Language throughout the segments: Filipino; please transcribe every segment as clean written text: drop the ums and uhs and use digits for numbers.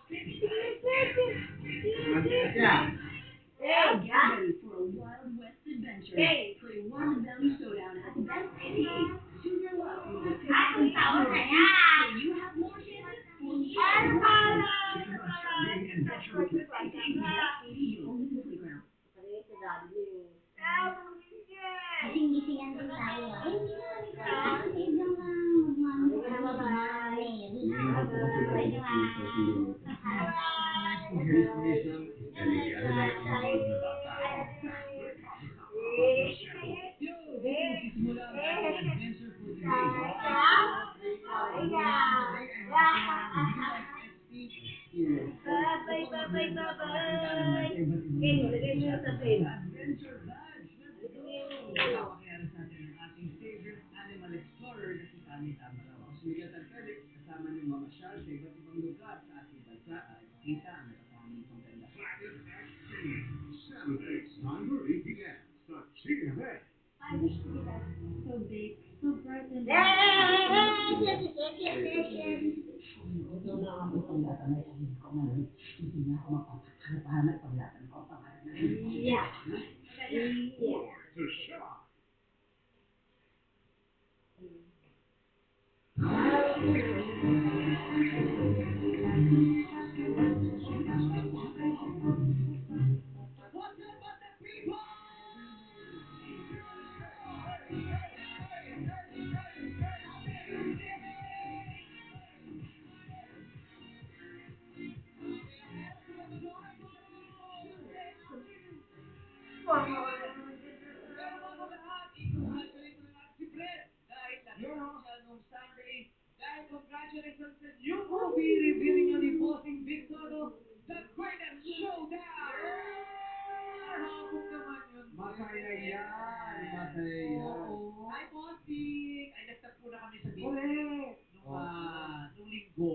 Hey, get ready for a Wild West adventure. Hey, play One Belly Showdown at the Best 88. Choose your luck from over 2,000 so you have more chances for more prizes. Join us Sunday adventure with the Best 88 only from Playground. Gising-gisingan din tayo. Eh, hindi naman ikaw. Si Ed lang na magmano sa kanya. Si Mary. Bye naman. His mission is to reanimate ang mahal na bata. Yo, dito magsisimula ang ating adventure for today. Today ay mag-share ng real-life experience. Bye-bye. Nilagay mo sa tape. Adventure Badge! Let's go! Papakilala sa atin ang ating favorite animal explorer na si Tani Tamaraw. Ako si Miguel Felix, kasama niyong mamasyal sa iba't ibang lugar sa ating bansa at makita ang natatanging pagkanda. Planet Exchange, Saturdays, 9:30 p.m. sa GMA. I wish to be that so big, so bright and Ito na ang pagpalatan na isang ko ngayon. Hindi niya ako mapapakalapahan na ipaglaban ko ang pangalan na Yeah. Born to shine. What's up, people? Pero bago lahat, i-congratulate na natin si Fred dahil nag-launch siya nung Sunday. Dahil congratulations sa new movie revealing niyo ni Bossing Big Todo, The Greatest Showdown! Habog naman yun. Masaya yan. Masaya yan. Oo. Hi, Bossing! Ay, nagtagpo na kami sa Disney Correct. nung linggo.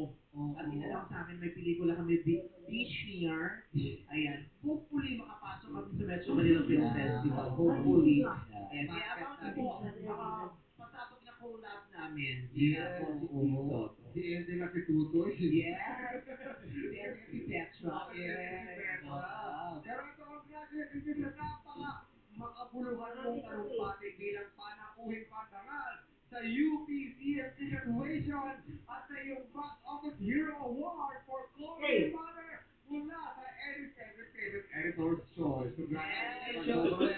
At inalaw sa amin may pelikula kami this year. Ayan. Hopefully makapasok kami sa Metro Manila Film Festival. Hopefully. Ayan. Kaya abangan po. Pasabog na collab namin. Yes. Bossing Big Toto. Si Elde na si Tutoy. Yes! Si Edgar si Petra. Yes. Pero ito, congratulations din sa napaka makabuluhan mong talumpati bilang panakuhing pandangal sa UPCMC graduation at sa iyong Box Office Hero Award for Comedy Mother mula sa Eddie's Favorite Editor's Choice. Congratulations.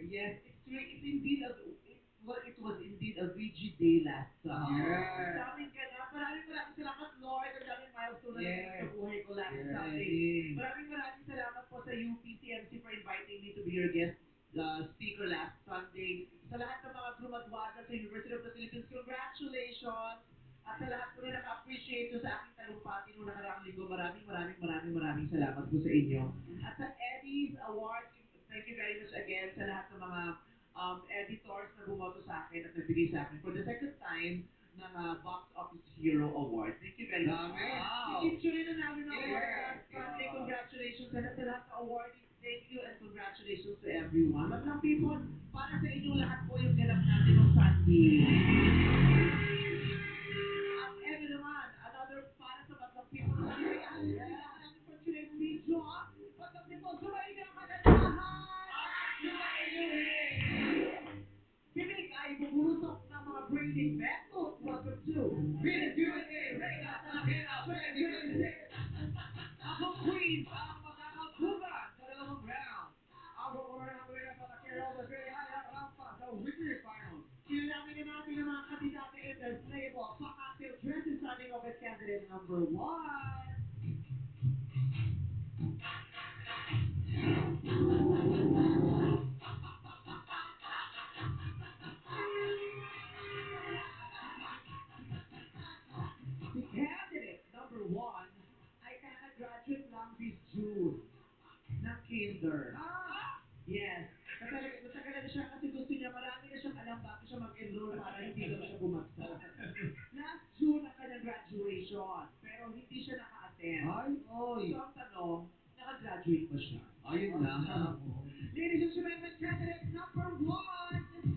Yes, it's indeed it was indeed a VG day last Yes. Daming ganap. Maraming salamat, Lord. Ang daming milestone na Yes. sa buhay ko last Yes. Sunday. Maraming salamat po sa UPCMC for inviting me to be your guest speaker last Sunday. Sa lahat ng mga graduada sa University of the Philippines, congratulations! At sa lahat po na naka-appreciate nyo sa aking talumpati noong nakaraang linggo, maraming salamat po sa inyo. At sa Eddie's Awards, thank you very much again sa lahat ng mga editors na bumoto sa akin at nagbigay sa akin for the second time ng Box Office Hero Award. Thank you very much. Dami. Wow. Si Kim Churi na namin ang award Yes. last Sunday. Congratulations sa lahat ng awardees. Thank you and congratulations to everyone. Madlang people, para sa inyong lahat po yung ganap natin ng Sunday. At eto naman, another para sa madlang people na kailangan natin for today's video. Madlang people, sumayin niyo ang kagandahan! Bibig ay bumulusok ng mga brainy betos. Welcome to Binig USA Regas Alakena 2026. Ako Queens ang makakasugan sa dalawang round. Ako ko na ang Regas Alakena sa very high rampa sa weekly finals. Kilalanin na natin ang mga kandidate in their playbook sa cocktail dresses starting off with candidate number 1. Si candidate number 1 ay kaka-graduate lang this June ng kinder. Yes. Matagal na siya kasi gusto niya, marami na siyang alam bago siya mag-enroll para hindi daw siya bumagsak. Last June ang kanyang graduation, pero hindi siya naka-attend. Ay, oy. So ang tanong, naka-graduate ba siya? Ayun lang. Ladies and gentlemen, candidate number 1!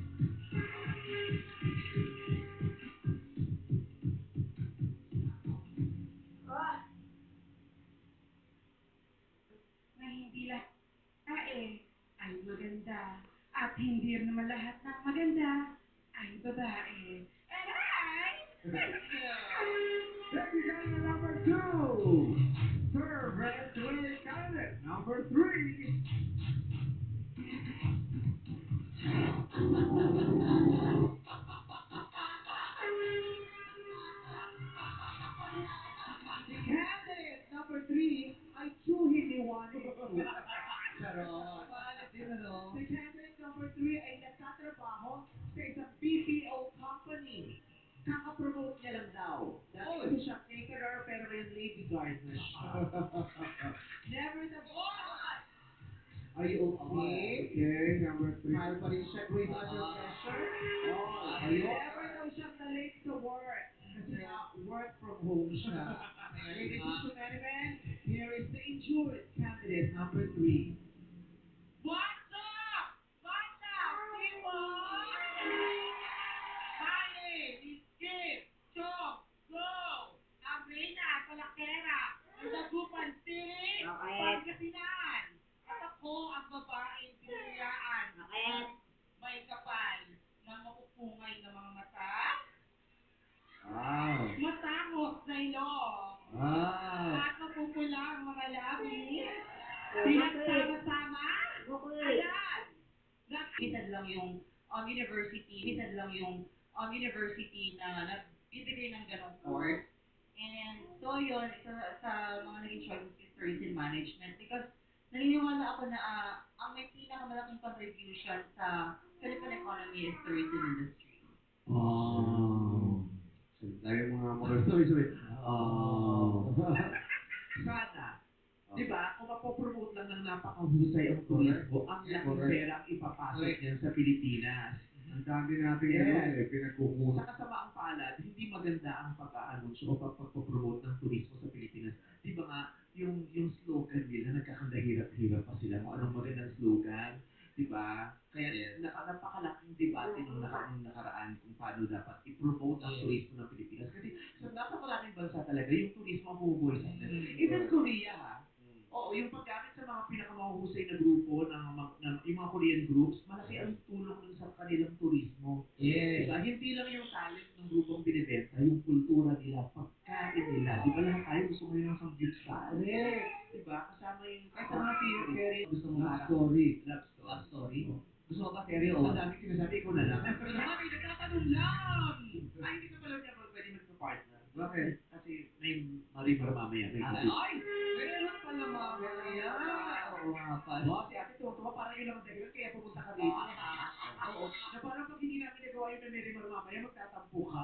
hindi lahat ay maganda. At hindi naman lahat ng maganda ay babae. Aray! Thank you! Ladies and gentlemen, number 2. Serve red clay candidate. Number 3. Si candidate number 3 ay tsuhin ni Juanito. Charot. Maalit din, ano? Si candidate number 3 ay nagtatrabaho sa isang BPO company. Kaka-promote niya lang daw. Dati kasi siyang caterer pero ngayon lady guard na siya. Never the boss! Are you okay? Okay, number 3. Smile pa rin siya, Grace, under pressure. Oh, ayun. Never daw siyang na-late sa work. Kasi nga, work from home siya. Ladies and gentlemen, here is the injured candidate number 3. What's up? What's up, people? My name is Kim Chong Go. Ang reyna at palakera ng Dagupan City, Pangasinan. At ako ang babaeng pinayaan. May kapal ng mapupungay na mga mata, Wow. matangos na ilong, Wow. at mapupula ang mga labi. Pinagsama-sama, ayan. Limited lang yung university na nagbibigay ng ganong course. And so yun, isa sa mga naging choices is tourism management because naniniwala ako na ang may pinakamalaking contribution sa Philippine economy is tourism industry. Oh. Lagi mo nga mga story. Oh. Sana. Di ba? Kung mapopromote lang ng napakahusay ang turismo, ang laking pera ang ipapasok niyan sa Pilipinas. Ang dami natin ngayon pinagkukuha. Sa kasamaang palad, hindi maganda ang pag-aanunsyo o pagpopromote ng turismo sa Pilipinas. Di ba nga, yung slogan nila, nagkakandahirap-hirap pa sila kung anong magandang slogan. Di ba? Kaya napakalaking debate nung nakaraan kung paano dapat i-promote ang turismo ng Pilipinas. Kasi sa napakaraming bansa talaga, yung turismo ang bumubuhay sa kanila. Even Korea, ha? Oo, yung paggamit sa mga pinakamahusay na grupo yung mga Korean groups, malaki ang tulong nun sa kanilang turismo. Yes. Diba? Hindi lang yung talent ng grupong binibenta, yung kultura nila, pagkain nila. Di ba lahat tayo gusto mo yung samgyupsal? Diba? Kasama yung... Kahit sa mga series, gusto mo Love story. Love story? Gusto mo ba seryo? Ang daming sinasabi, ikaw na lang. Kami, nagtatanong lang! Ay, hindi ka pala niya pwede magpa-partner. Bakit? Kasi may marimar mamaya. May Ay! Meron pala mamaya! Oo nga pala. Oo, si ate tuwa parang yun lang ang dahilan kaya pumunta ka dito. Oo. Na parang pag hindi namin nagawa yun na merimar mamaya, magtatampo ka. Oo.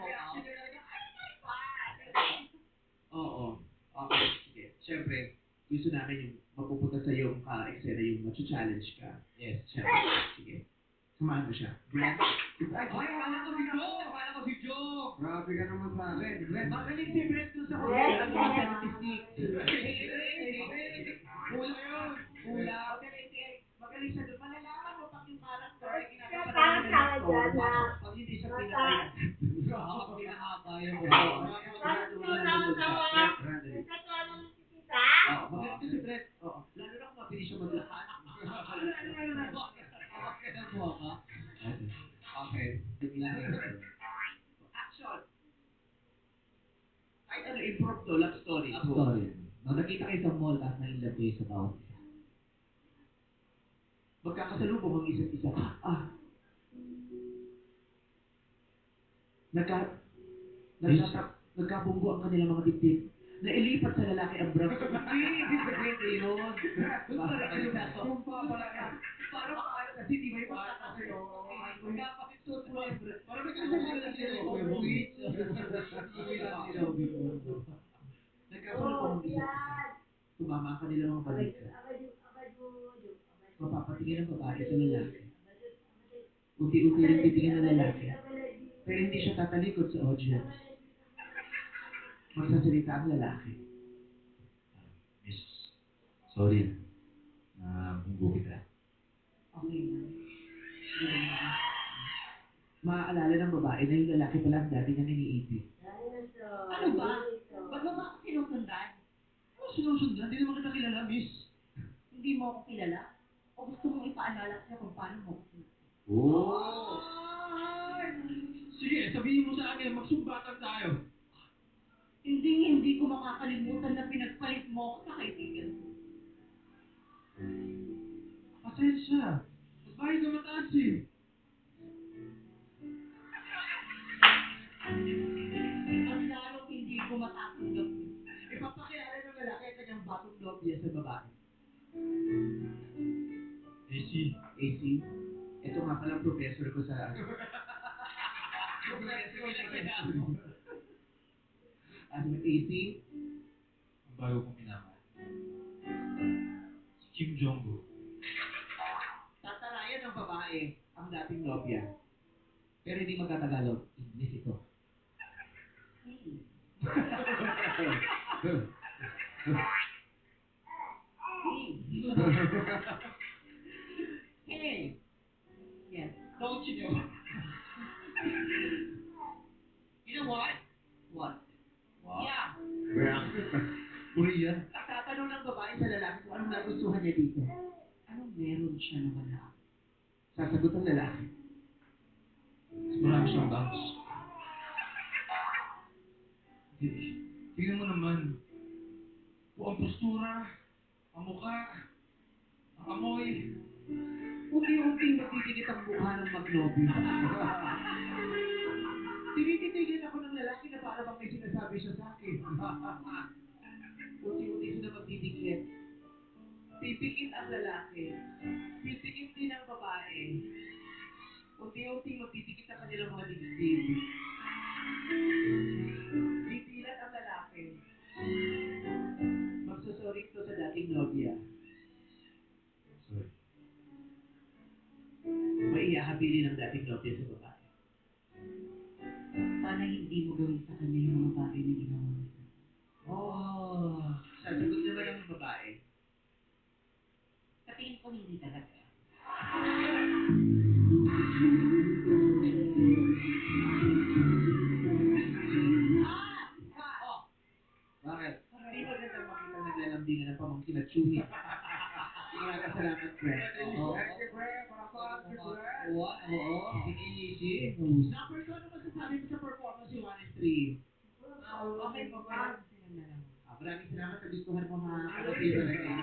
Reaction niya talaga, ay my God! Oo. Okay, sige. Siyempre, gusto namin yung mapupunta sa yung eksena yung challenge ka. Yes. Siyempre. Sige. Samahan mo siya. Brent? Ay, akala ko si Joe! Akala ko si Joe! Grabe ka naman sa akin. Magaling si Brent dun sa hotel. Ang mga 76. Kulang yun! Kulang. Hotel 88. Magaling siya dun. Malalaman mo pag yung character ay ginagawa ng actor. Pag hindi siya pinakaya. Pinahaba yun. Oo, magaling ko si Brent. Oo. Lalo na kung mabilis siya maglakad. Okay na po ba? Okay. Action! Kahit ano, improve to, love story. Love story. Nung nakita kayo sa mall, tapos nag-love kayo sa bawat isa. Magkakasalubong ang isa't isa. Nagkabunggo ang kanilang mga dibdib. Nailipat sa lalaki ang bra. Hindi, ibig sabihin na yun. Yung papalakas. Parang paano kasi di ba yung magkakasayo? Magkakapitsuot mo yung bra. Parang nagkakasayo na sila yung overweight. Nagkasalubong ang isa't isa. Tumama ang kanilang mga balikat. Mapapatingin ang babae sa lalaki. Unti-unti rin titingin ng lalaki. Pero hindi siya tatalikod sa audience. Magsasalita ang lalaki. Miss, sorry na bunggo kita. Okay na. Maaalala ng babae na yung lalaki pala ang dati niya iniibig. Ano ba? Ba't mo ba ako sinusundan? Ano sinusundan? Hindi naman kita kilala, miss. Hindi mo ako kilala? O gusto mong ipaalala ko kung paano mo ako kilala? Oh! Ay! Sige, sabihin mo sa akin, magsumbatan tayo. Hindi ko makakalimutan na pinagpalit mo ako sa kaibigan ko. Pasensya. Mas bayo ka mataas eh. At lalong hindi ko matatanggap yun. Ipapakilala ng lalaki ang kanyang batong nobya sa babae. AC. AC, ito nga palang professor ko sa ano. Professor na kaya. Ano, AC? Ang bago kong minamahal. Si Kim Jong-un. Tatarayan ng babae ang dating nobya. Pero hindi magtatagalog. English ito. Hey! Yes. Don't you know? You know what? What? Wow. Yeah. May accent ah. Korean. Tatanong ng babae sa lalaki kung anong nagustuhan niya dito. Anong meron siya na wala? Sasagot ang lalaki. Mas marami siyang bangs. Tingnan mo naman. Kung ang postura, ang mukha, ang amoy. Unti-unting magtitikit ang mukha ng magnobyo. Tinititigan ako ng lalaki na para bang may sinasabi siya sa akin. Unti-unti sila magtitikit. Pipikit ang lalaki. Pipikit din ang babae. Unti-unti magtitikit ang kanilang mga dibdib. Didilat ang lalaki. Magsusurik to sa dating nobya. Sorry. Maiahabilin ang dating nobya sa babae. Sana hindi mo gawin sa kanya yung mga bagay na ginawa mo. Oh, sasagot naman ang babae. Sa tingin ko hindi talaga. Bakit? Hindi magandang makita naglalambingan ng pamangkin at tsuhin. Maraming salamat, friend. Thank you, friend. Marapan, friend. Oo. Easy. Number 2, ano masasabi mo sa performance si 1 and 3? Okay po, pwede ko silang dalawa. Maraming salamat. Nagustuhan mo ha. Ano favorite eh?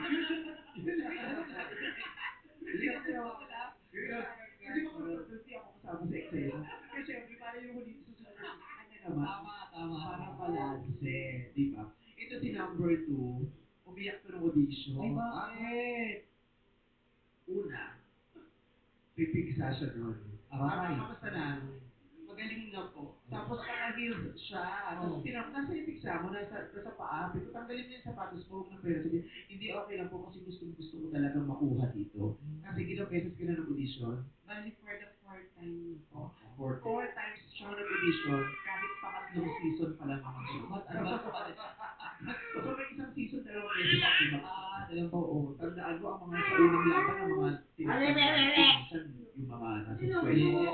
Hindi ako wala. Hindi ko kasi ako kasama sa Excel. Kasi syempre, para yung huli susunod na kanya naman. Tama. Para balanse. Di ba? Ito si number 2. Umiyak to ng audition. Ay, bakit? Una, pipigsa siya doon. Kamusta na? Magaling na po. Tapos naka-heels siya. Tapos nasa yung pigsa mo, nasa paa. Pito tanggalin mo yung sapatos mo, huwag na pera. Sabi, hindi okay lang po kasi gusto ko talagang makuha dito. Kasi ilang beses ka na nag-audition. Bali for the fourth time. Four times siya nag-audition, kahit pangatlong season pa lang naman siya. Advance pa rin. So may isang season, 2 beses ako diba? Oo. Tandaan mo ang mga sa unang laban, ang mga minsan yung mga nasa eskwela.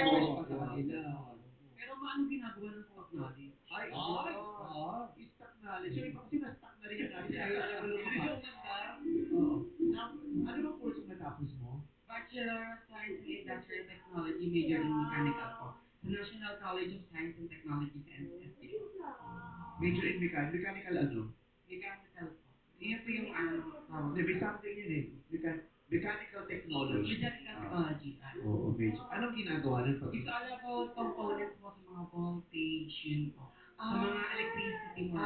Oo, sa kanila. Pero paano ginagawa ng stock knowledge? Ay, stock knowledge. Yung iba kasi na-stuck na rin yung knowledge. Ayaw na gano'n kapag. Oo. Ano bang kurso natapos mo? Bachelor of Science in Industrial Technology, major in mechanical po. Sa National College of Science and Technology sa NSD. Major in mechanical ano? Mechanical po. Iyan po yung tawag. May something yun eh. Mechanical technology. Mechanical technology. Oo, major. Anong ginagawa nun pag It's all about components po sa mga voltage, yun po. Sa mga electricity mo.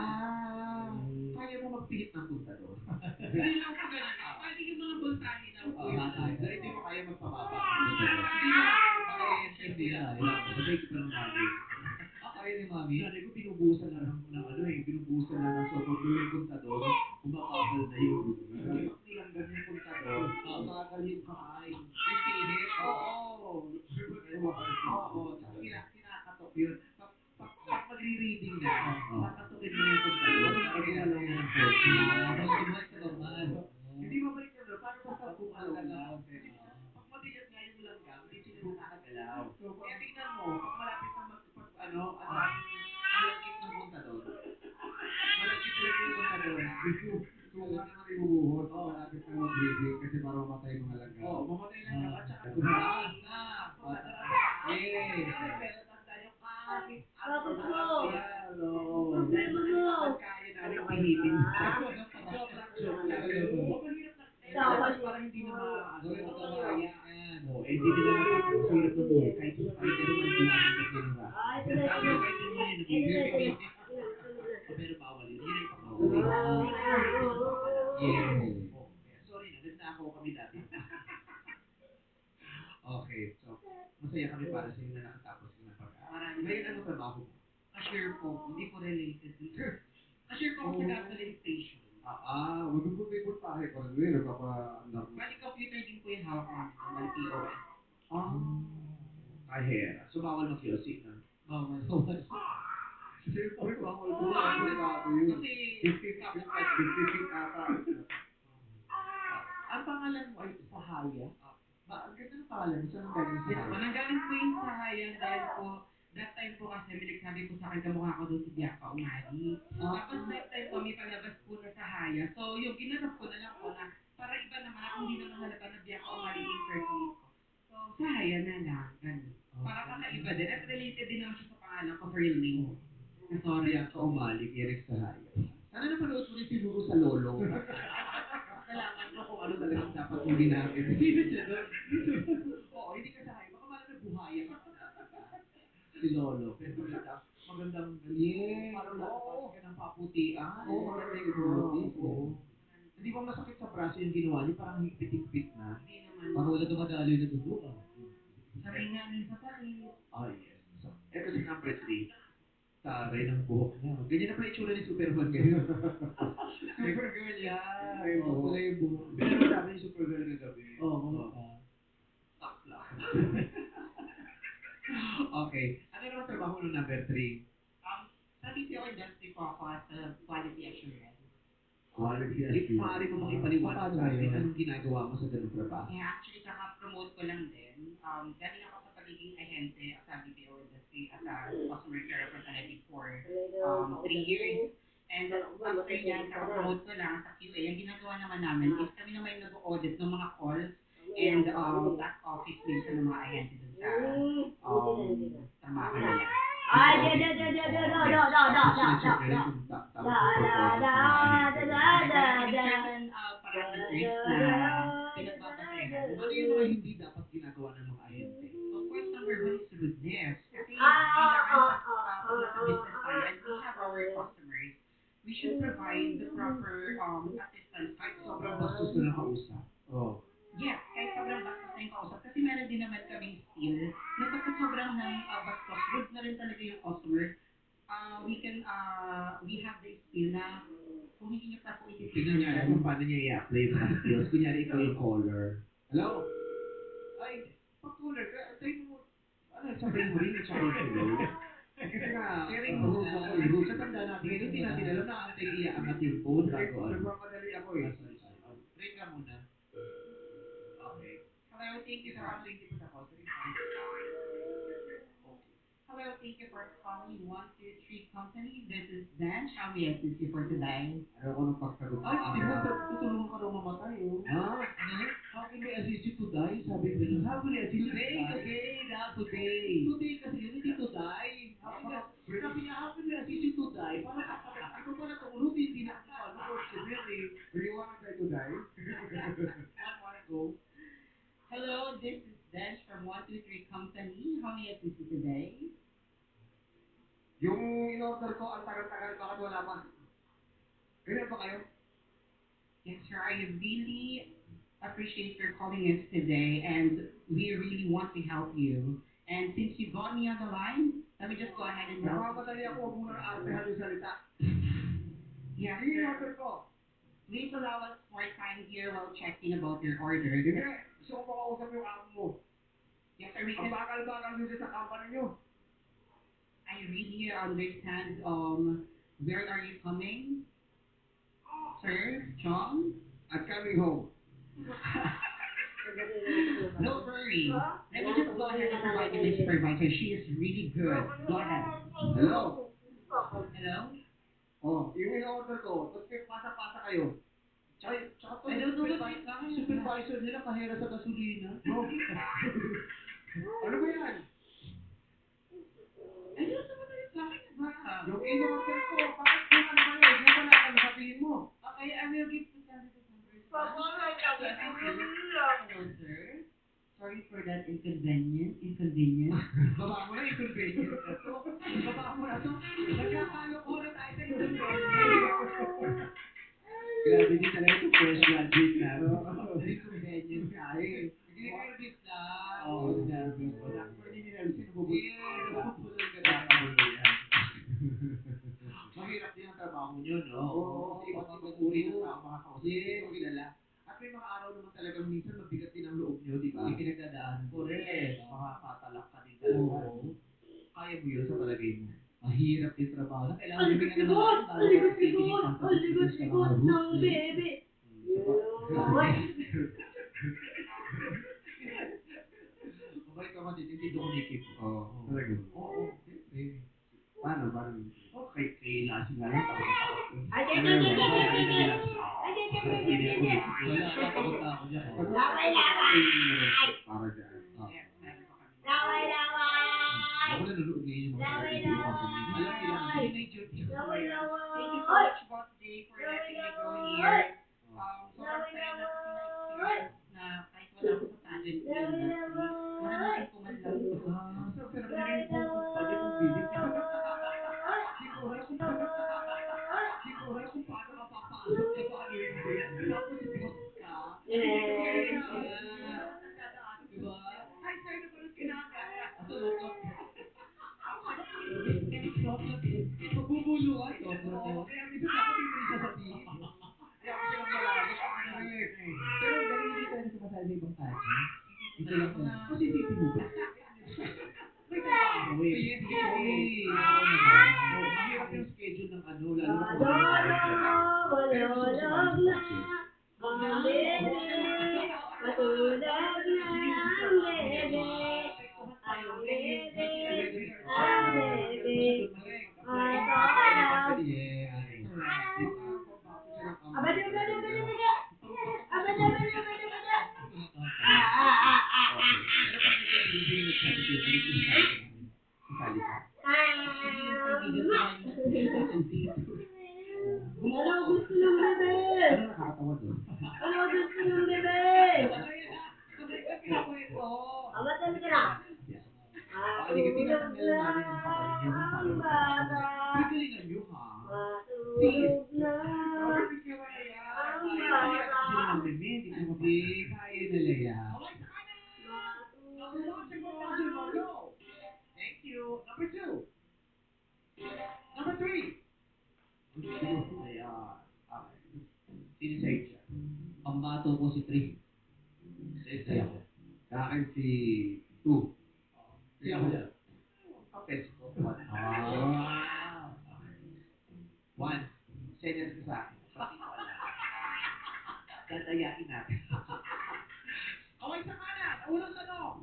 Kaya mo magpihit ng kontador? Hindi lang po ganun. Pwede yung mga voltahe lang po yun. Hindi mo kaya magpababa. Hindi na. Hindi na. Sabay ko pa nung nanay. Kaya ni Mami? Nanay ko binubusan lang binubusan lang ng soto yung kontador. Umabagal na yun. Ipak nilang ganyan yung kontador. Umabagal yung kamay. Yung pihit? Oo. Tapos kinakatok yun. Pag magre-reading na, kakatukin mo yung kontador para gumalaw na ng 40. Mag-ibalik sa normal. Hindi mabalik na doon, para basta gumalaw lang. Pag mabigat nga yung langgam, hindi sila nakakagalaw. Kaya tingnan mo, pag malapit na ang lagkit ng kontador. Malagkit talaga yung kontador. Suka naman ibubuhos. Malapit na mag-briefing kasi para mamatay mga langga. Oo, mamatay lang ka at saka kumakas na. Yes. Pero tanda yung kahit ano na yan. Oo. Dahil kaya namin pihipin. Joke lang. Huwag mahirap na. Parang hindi na makakaya. Oo, hindi nila matapos. Sa hirap ng buhay. Kahit yung ay, pero may gumamit at ginura. Kahit yung mga yun, nag-ibig. Pero bawal yun. Yun ay pag-uwi. Yes. Sorry na, nagnako kami dati. Okay, so masaya kami para sa inyo na nakatapos ka ng pag-aaral. Ngayon, ano trabaho mo? Cashier po, hindi po related. Cashier po ako sa gasoline station. Magpupipot tayo pa rin. Nagpapa-anak. Bali, computer din po yung hawak namin. Bali, POS. Kahera. So, bawal mag-QC na. Bawal. Siyempre, bawal ko ba? Komplikado yun. Kasi, 50 feet ata. Ang pangalan mo ay Sahaya? Ang ganda ng pangalan mo. Saan ang galing yes po, Sahaya? nanggaling po yung sahayan dahil po, that time po kasi may nagsabi po sa akin kamukha ko doon si Bianca Umali. Tapos that time po may palabas po na sahaya. So yung ginanap ko na lang po na para iba naman at hindi naman halata na Bianca Umali impersonate ko. So sahaya na lang, ganun. Para kakaiba din. At related din naman siya sa pangalan ko, real name. Sorry. Kaya ka umalik, Eric Sahaya. Sana napanood mo rin tinuro sa lolo. Kailangan mo kung ano talagang dapat mo ginamit. Hindi siya doon. Oo, hindi ka Sahaya. Baka malamang buhaya ka pa na. Si Lolo. Pero magandang Yes. parang nakapasok ka ng paputian. Oo, maganda yung butis. Oo. Hindi ba masakit sa braso yung ginawa niyo? Parang higpit-higpit na. Hindi naman. Parang wala dumadaloy na dugo. Sabi nga rin sa sakit. Ah, yes. So, eto si number 3. Taray ng buhok niya. Ganyan na pala itsura ni Superman ngayon. Supergirl yan. Oo, pala yung buhok. Pero sabi ni Supergirl na gabi. Oo, stop lang. Okay. Ano naman trabaho ng number 3? Sa BPO industry po ako as a quality assurance. Quality Maaari mo mga ipaliwanag sa atin anong ginagawa mo sa ganung trabaho? Eh, actually, kaka-promote ko lang din. Galing ako sa pagiging ahente sa BPO industry as a customer care representative for 3 years. And after yan, kaka-promote ko lang sa QA. Ang ginagawa naman namin is kami naman yung nag-audit ng mga calls and back office minsan ng mga ahente dun sa trabaho nila. Ay, Sinecheck nyo rin kung tama ang performance. Certain parameters na pinagbabasehan. Ano yung mga hindi dapat ginagawa ng mga ahente? Of course, number 1 is rudeness. Kasi kailangan pag nasa business tayo and we have our customers, we should provide the proper assistance. Kahit sobrang bastos na ng kausap. Oh. Yes, kahit sobrang bastos na yung kausap. Kasi meron din naman kaming skill na kapag sobrang ng bastos, rude na rin talaga yung customer. We have the skill na kung hindi nyo pa po Tignan niya kung paano niya i-apply yung mga skills. Kunyari ikaw yung caller. Hello? Ay, pag-caller ka, tayo mo, ano, sabay mo rin at saka yung hello. Kasi nga, Sharing mo rules ako. rules. Sa tanda natin, ngayon hindi natin alam na antay iaangat yung phone bago ano. Nagmamadali ako eh. Sorry. Ring ka muna. Okay. Hello, thank you for Ring dito sa call. Hello, thank you for calling 123 Company. This is Dan. How may I assist you for today? Ayaw ko ng pagsagot. Ay, tutulungan ka raw mamatay, oh. Ha? Ano? How can we assist you to die? Sabi ko, how can we assist you to die? Today. Today kasi yun, hindi to die. Sabi niya, how can we assist you to die? Parang, ano pa na itong routine, hindi na ano, customer eh. Do you wanna die to die? One wanna go. Hello, this is Dash from 123 Company. How may I assist you today? Yung in-order ko, ang tagal-tagal, bakit wala pa? Ganyan ba kayo? Yes, sir. I really appreciate your calling us today, and we really want to help you. And since you got me on the line, let me just go ahead and help Namamadali ako, huwag muna artehan yung salita. you. Yes, Yung sir. in-order ko. Please allow us more time here while checking about your order. Hindi, gusto ko makausap yung amo mo. Yes, sir. We Ang can. bakal-bakal nyo dyan sa company nyo. I really understand. Where are you coming, sir? John? I'm coming home. Don't worry. Let me just go ahead and provide you my supervisor. She is really good. Go ahead. Hello? Hello? Oh, yung in-order ko, tapos pasa-pasa kayo. Tsaka I don't know what you're talking about. supervisor nila kahera sa gasolina. No. Ano ba yan? I don't know what you're talking about. Yung in-order ko, bakit kung ano kayo? Hindi mo wala kang sabihin mo. Okay, I will give the candidate numbers. Order. Sorry for that inconvenience. Baba mo na inconvenience na to. Baba mo na to. Nagkakalokohan na tayo sa inconvenience. Grabe din talaga itong fresh graduate na. Inconvenience ka eh. Credit lang. Oo, sinabi ko. Pwede nila sino bubuli. Nabubulol ka na ako yan. Mahirap din ang trabaho nyo, no? Oo. Kasi iba't ibang uri ng tao makakausap. Hindi mo kilala. At may mga araw naman talagang minsan mabigat din ang loob nyo, di ba? May pinagdadaan. Correct. Makakatalak ka din talaga. Oo. Kaya mo yun sa palagay mo. Mahirap yung trabaho. Na kailangan Ang mo nga likod, naman ang likod, ang likod ng bebe. Mabalik ka matitindi doon kumikip. Oo. Talaga. Oo. Siyempre. Paano? Okay, kay Lassie nga lang. Ay, Ano ay, naman? ay, ay, Ano ay, naman? Hindi na kumikip. Wala, papunta ako dyan. Laway, laway. Para dyan. Ah. Yes, meron pa kami. Laway, laway. Ako nanonood ngayon yung mga Laway, video company. laway. Alam nila na Hindi na yung duty ko Laway, yan. laway. Thank you so much, Boss Day, for letting me go here. Sobrang saya na kasi na-experience na kahit wala ako sa pageant industry, maranasan ko man lang ito. So, sarap na rin po pwede mong bilip. Siguro kung paano ka papasok sa paano hindi. Tapos boss ka. Diba? Hi, sir, na parang kinakaya. Magbubuluhan. Oo, kaya minsan ako hindi rin sasabihin. Kaya ako silang malalit. Pero galing hindi tayo sumasali sa ibang pageant. Ito lang na. Kasi titi mo ba? May trabaho eh. Yes, Oo, yes. oo, mahirap yung schedule ng ano, lalo na kung pero gusto ko sumali sa pageant. Matulog na ang bebe. Ang bebe. Ang bebe. Abada, abada, abada, abada. Abada, abada, abada, abada. Pero pag nag-ibig nagsabi ko, hindi ko sasali ka. Ano gusto ng bebe? Ano nakakatawa doon? Ano gusto ng bebe? Amatay ka na. Paligating naman nila namin yung kapatid niyo kung paano Bata. Pagalingan niyo ha. Matulog na ang bata. Hindi ko mabig. Kaya nila yan. Thank you. Number 2. Number 3. Ayan. Okay. Sino sa inyo? Pambato ko si Tri. Sa'yo ako. Sa akin si Tu. Sa'yo ako dyan. Kapes ko. One. Senior ka sa akin. Pati ko alam. Tatayain natin. Okay, sa kanan. Unang tanong.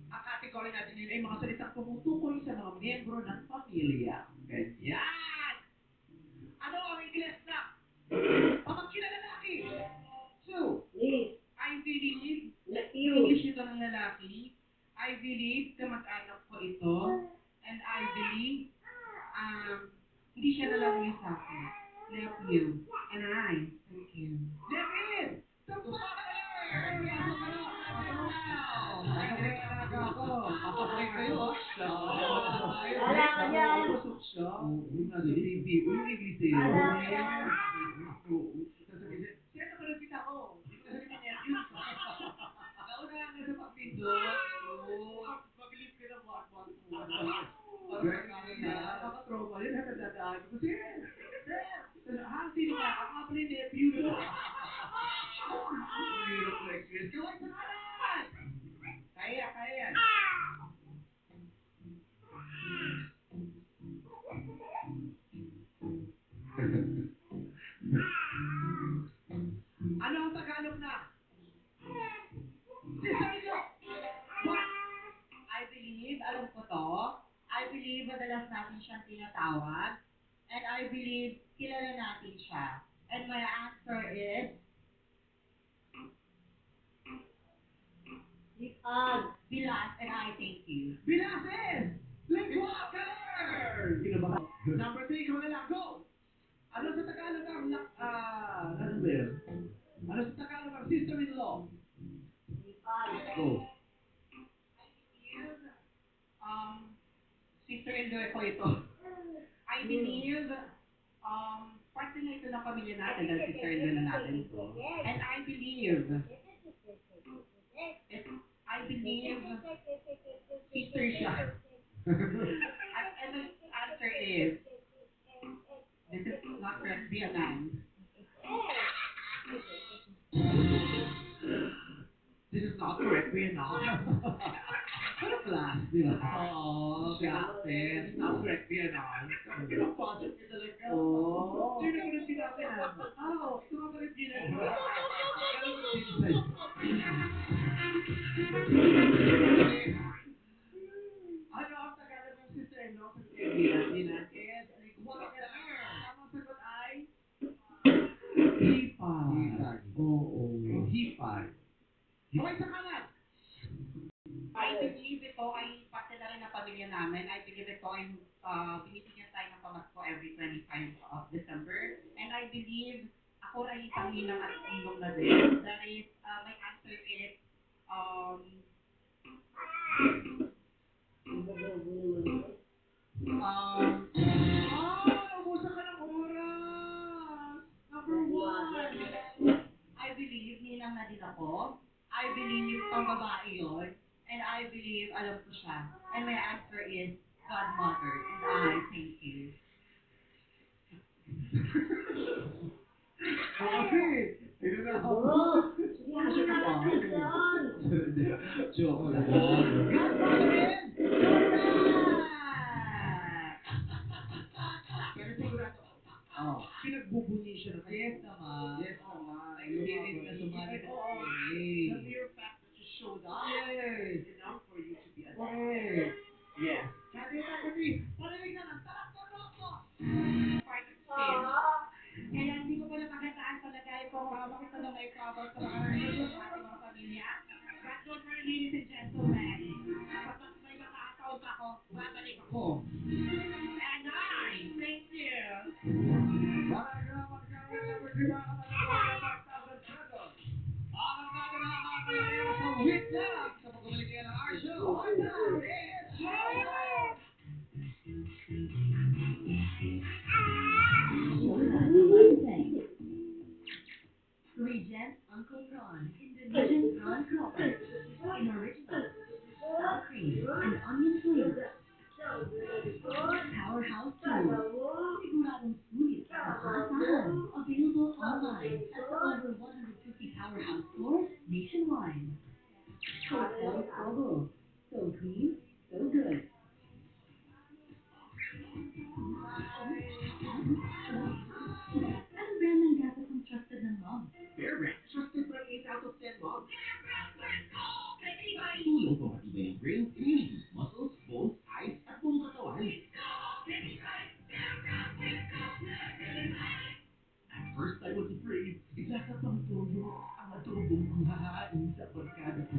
Ang category natin ngayon ay mga salitang tumutukoy sa mga miyembro ng pamilya. Ganyan! Ano ang Ingles na? Pamangkin na lalaki. 2. I believe. English ito ng lalaki. I believe kamag-anak ko ito. And I believe hindi siya nalaro sa akin. Nephew. And I. Thank you. Nephew! Tapos ka na kayo! Pasok ka na! Pasok kayo! Wala ka dyan. Pasok siya. Nasa TV. Yung English eh. Wala ka dyan. Siya na parang kita ko. Hindi ko sabi niya yun. Nauna nga sa pagpindot. Mabilis ka na 1-1-2. Nakaka-trauma yun. Nakadadaan ko. Sir! Sino ka? Ako nga pala yung nephew. Hirap na experience. Kaway sa kanan! Kaya yan. Ano ang Tagalog na? Sister nyo! What? I believe, alam ko to. I believe madalas natin siyang tinatawag. And I believe kilala natin siya. And my answer is Bilas, and I thank you. Bilases! Lingua color! Kinabahan. Number 3, ikaw na lang. Go! Ano sa Tagalog ang, ano ba yun? Ano sa Tagalog ang sister-in-law? Go. Sister-in-law ko ito. I believe, parte na ito ng pamilya natin dahil sister-in-law na natin ito. And I believe, sister siya. And the answer is, this is not correct, be a man. This is not correct, we're not. Ano class, di ba? Oo, captain. Not correct, we're not. Pinapasok niya talaga. Oo. Sino ko na sinabi na? Ito nga pala yung ginagawa. Kala mo din sa'yo. Ano ang Tagalog ng sister-in-law sa Pilipinas? Dinakid, lingua color. Tamang sagot ay hipag. Oo. Hipag. Okay, sa kanan. I believe ito ay parte na rin ng pamilya namin. I believe ito ay binibigyan tayo ng pamasko every 25 of December. And I believe ako ay isang ninang at ninong na din. That is, my answer is, Naubusan ka ng oras. Number 1. I believe ninang na din ako. I believe pambabae yun. And I believe alam ko siya. And my answer is godmother. And I thank you. Kasi, ito na ako. Kasi ka pa. Joke lang. Godmother is correct! Pero sigurado, pinagbubunyi siya ng Yes naman. Yes naman. Excited ka sumali ng The mere fact that you showed up is enough for you to be a dad. Yes. Candidate number 3, parinig na ng talakpan mo ako! Part of sin. Kaya hindi ko pa napagandaan sa lagay ko makita na may cover sa mga relasyon ng ating mga pamilya. But don't worry, ladies and gentlemen. Kapag may makakataon pa ako, babalik ako. And I thank you. Paragrama kami number 3 mga katanungan 5,000 pesos. Ang natin na nakakalayo sa witness sa pagbabalik ng our show. On time, it's showtime! Regent Uncle Ron, Indonesian prawn cover, in original, sour cream, and onion flavor. Powerhouse Tools, siguradong sulit sa asahan. Available online at over 150 Powerhouse stores nationwide. Hotel Sogo, so clean, so good. Anong brand ng gatas ang trusted ng mom? Bear Brand, trusted by 8 out of 10 moms. Tulong pamatibay ng brain, immunity, muscles, bones, eyes, at buong katawan. At first I was afraid, bigla sa pangtoyo, ang adobong kong hahain sa barkada ko.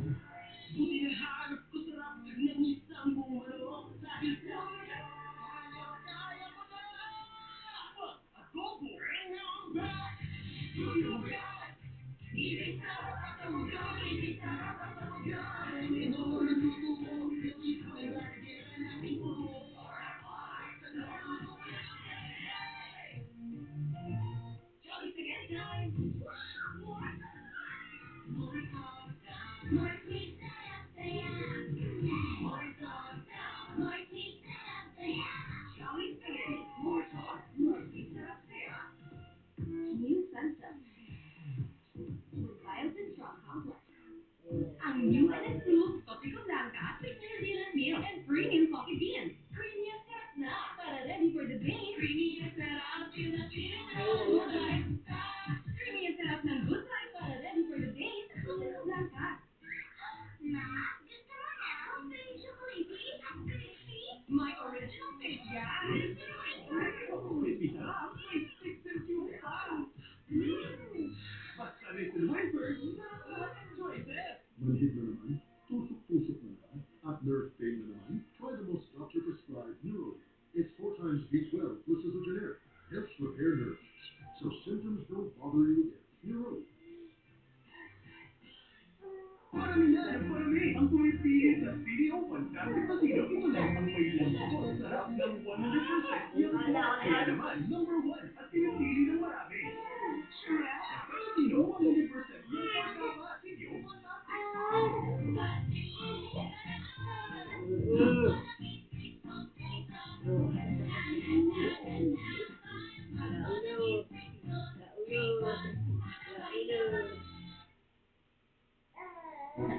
Buti na hanap ko sarap ng isang bumalo dahil sa kaya ko na! Adobo! And now I'm back! Hindi mo back! Hindi sarap at tawagyan! Hindi sarap at tawagyan! Ito na tutubo! Gawin ko ang lalagyan ng aking puso! Jolly spaghetti time! More sauce down! More sweet sarap saya! More sauce down! More sweet sarap saya! Jolly spaghetti! More sauce! More sweet sarap saya! New Sunsilk with biotin strong complex. Ang new and improved Topico Blanca with New Zealand milk and premium coffee beans. Creamy at sarap na para ready for the day. Creamy at sarap, Creamy at sarap ng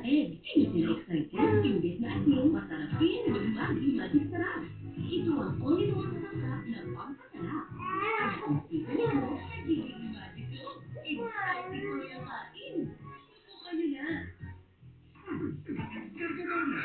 egg. Anything excited, imbis na asin, masarapin, maging magic sarap. Ito ang all-in-one masarap na pampasarap. Ang konsito nito, nagiging magical. Exciting tuloy ang kain. Subukan nyo na. Kargador na.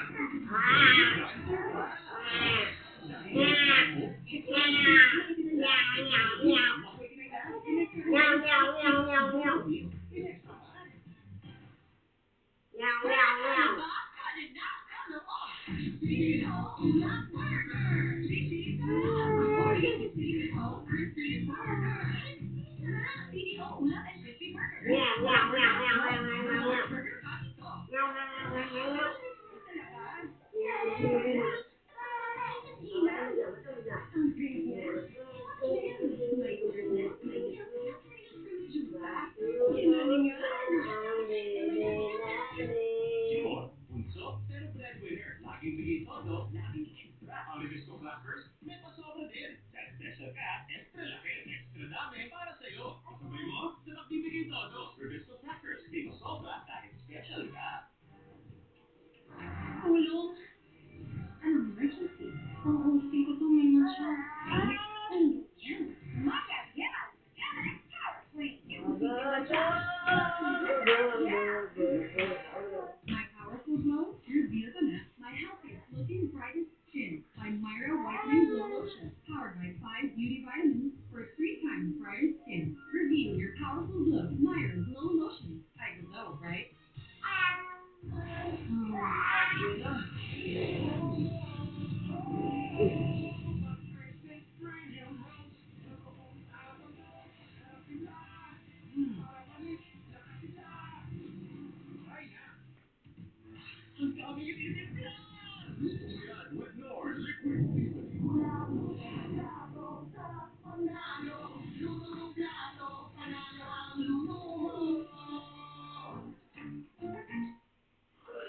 Sure, bunso, pero breadwinner. Laging bigay todo, laging extra. Ang Revesco Crackers, may pasobra din. Dahil special ka, extra laki, extra dami para sa'yo. Kasabay mo, sa nagbibigay todo. Revesco Crackers, may pasobra dahil special ka. Tulong. Anong emergency? Oo, feel ko to may mansya. Ay, yan. Magayan! Yan ang power queen. My powerful glow, reveal ko na my healthiest looking brightest skin by Myra Whitening Glow Lotion. Powered by 5 beauty vitamins for 3 times brighter skin. Reveal your powerful glow. Myra Glow Lotion. I glow, right? Ang daming itinip na! Luto mo yan with Knorr Liquid Seasoning.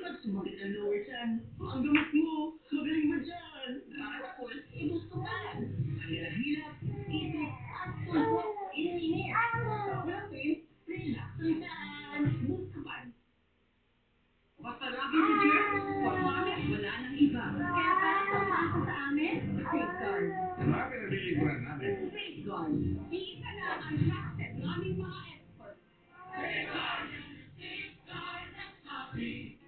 Pag sumakit ang lower chan, ang gamot mo, magaling ba dyan? Tapos, ibustukan. Ang hirap, isip, at tutok, inhiner. Malapit, relax ang chan. Bustukan. Basta lagi sa germs, Formanet, wala nang iba. Kaya para pumasa sa amin, Safeguard. Marami na niliguran namin. Safeguard. Isa na ang trusted naming mga experts.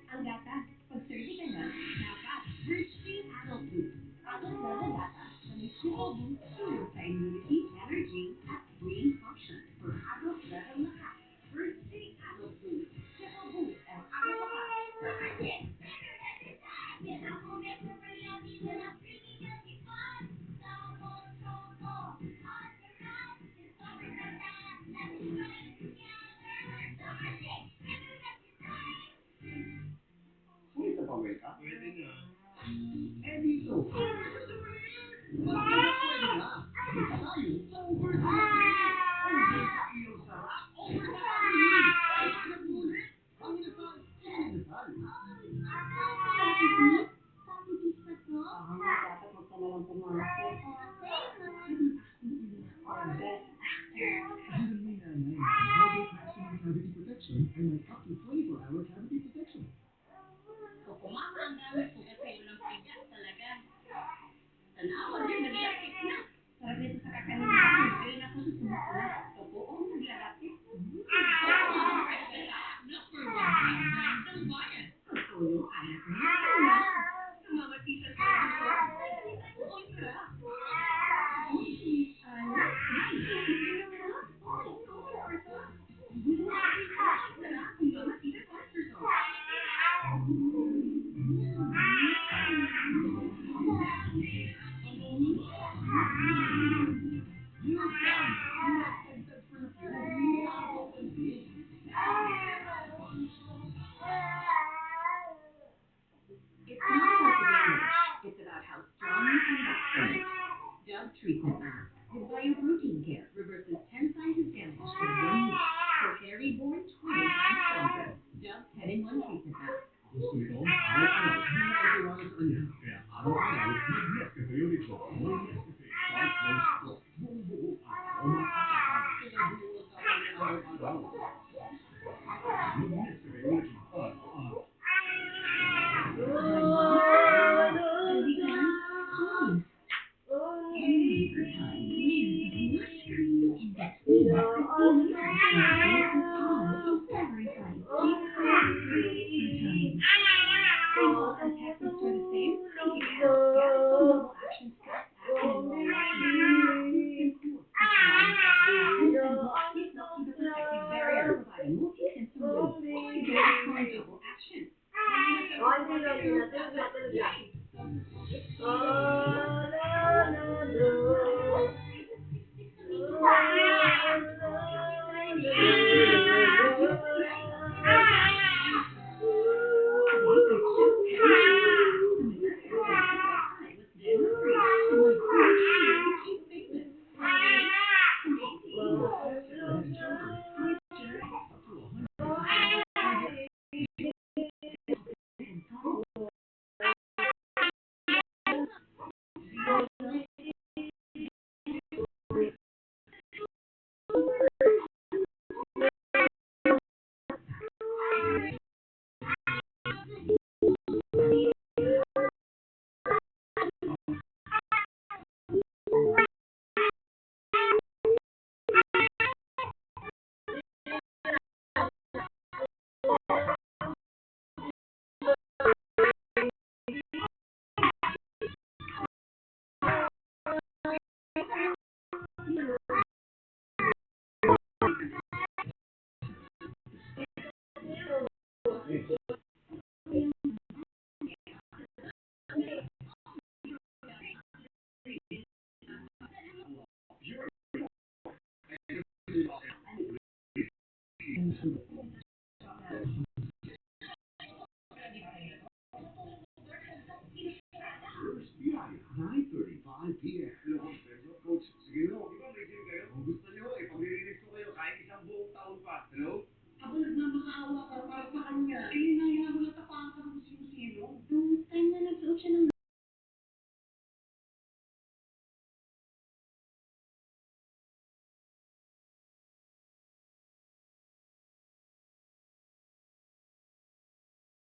Ang gatas, pag 30 ka na, dapat Bridgestone Adult Boost. Adult level gatas na may super boost tulong sa immunity, energy, at brain function for adult level na ka. Bridgestone Adult Boost. Super boost ang adult lakas. Sulit na pawel ka? Pwede na. Eh dito. Gusto mo na yan? Basta pwede na. Dito tayo sa Over the Over sa iyong sarap. Over the Over na ulit. Ang inasal, inasal. Papipis pa to? Dapat huwag ka na lang pumasok. Meron may nanay. Colgate Maximum Cavity Protection ay may up to 24-hour cavity protection. So, kumama ang gamit ko kasi walang pigas talaga. Tanawan din, naglalapit na. Sarap nito sa kakanin. Kailan ako susunod ko. Totoo, naglalapit. Number 1 brand ng bayan. Totoo yung anak niya. Namamatita sa ito. Ultra. Anak, inom na. Oo, ultra. Sarap, namamatita sa ito. It's not about the damage. It's about how strong you come back from it. Dove Treatment Mask with Bioprotein Care reverses 10 signs of damage in 1 week. For hair reborn 20 times stronger. Dove 10-in-1 Treatment Mask. Gusto nito, araw-araw, hindi na itiwala sa kanya. Kaya araw-araw, mag-Nescafe Unico. May Nescafe, Dark Roast Coffee. Buong-buo ang aroma at kapag. Kaya buo ang kapag araw-araw.